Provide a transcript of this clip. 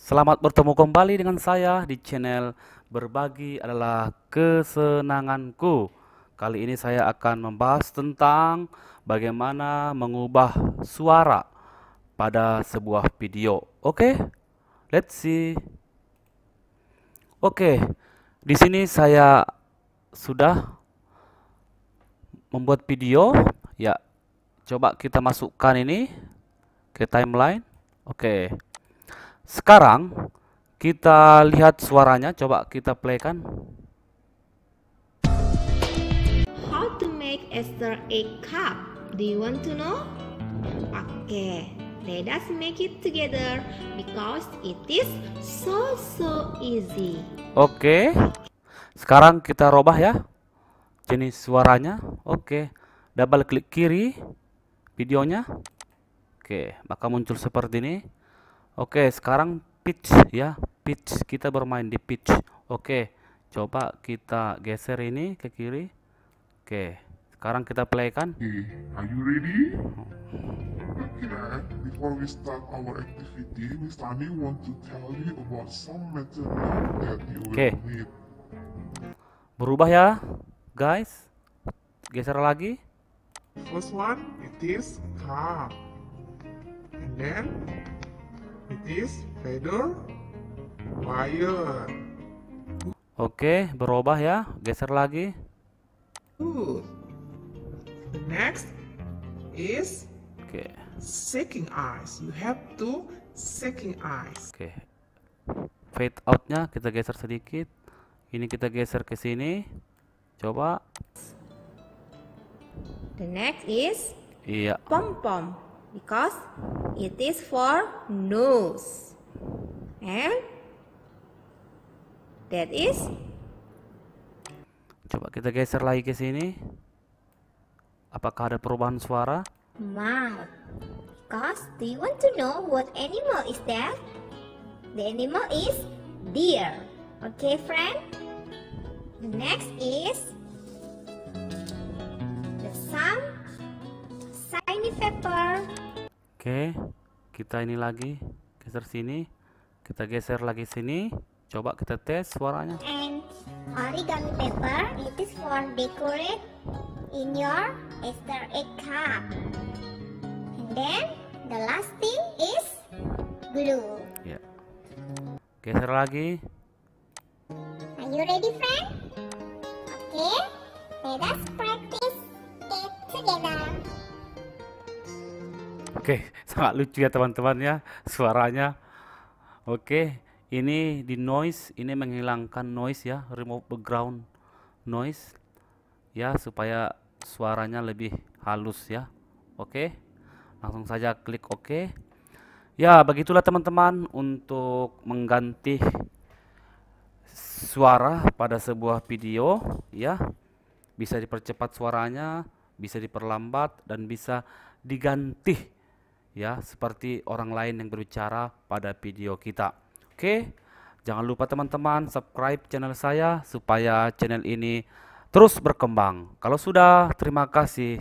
Selamat bertemu kembali dengan saya di channel Berbagi adalah Kesenanganku. Kali ini saya akan membahas tentang bagaimana mengubah suara pada sebuah video. Oke, let's see. Oke, di sini saya sudah membuat video. Ya, coba kita masukkan ini ke timeline. Oke. Sekarang kita lihat suaranya, coba kita playkan. How to make Easter egg cup? Do you want to know? Okay, let us make it together because it is so easy. Oke. Sekarang kita robah ya jenis suaranya. Oke. Double klik kiri videonya. Oke, maka muncul seperti ini. Oke, sekarang pitch ya. Pitch, kita bermain di pitch. Oke, coba kita geser ini ke kiri. Oke, sekarang kita playkan. Okay, are you ready? Okay, before we start our activity, Miss Tani want to tell you about some material that you Okay. will need. Berubah ya, guys. Geser lagi. First one, it is cup, and then it is feather, wire. Oke, berubah ya. Geser lagi. Good. The next is Oke. shaking eyes. You have to shaking eyes. Oke. Fade out-nya kita geser sedikit. Ini kita geser ke sini. Coba. The next is Iya. pom-pom because it is for nose. And that is Coba kita geser lagi ke sini. Apakah ada perubahan suara? mouth. Because do you want to know what animal is that? The animal is deer. Okay, friend? The next is the some shiny pepper. Oke. Kita ini lagi geser sini. Kita geser lagi sini. Coba kita tes suaranya. And origami paper, it is for decorate in your Easter egg cup. And then the last thing is glue. Ya. Geser lagi. Are you ready, friend? Okay, let us practice it together. Oke, sangat lucu ya teman-teman ya suaranya. Oke, ini di noise, ini menghilangkan noise ya, remove background noise ya supaya suaranya lebih halus ya. Oke, langsung saja klik OK. Ya, begitulah teman-teman untuk mengganti suara pada sebuah video ya. Bisa dipercepat suaranya, bisa diperlambat dan bisa diganti ya seperti orang lain yang berbicara pada video kita. Oke, jangan lupa teman-teman subscribe channel saya supaya channel ini terus berkembang. Kalau sudah, terima kasih.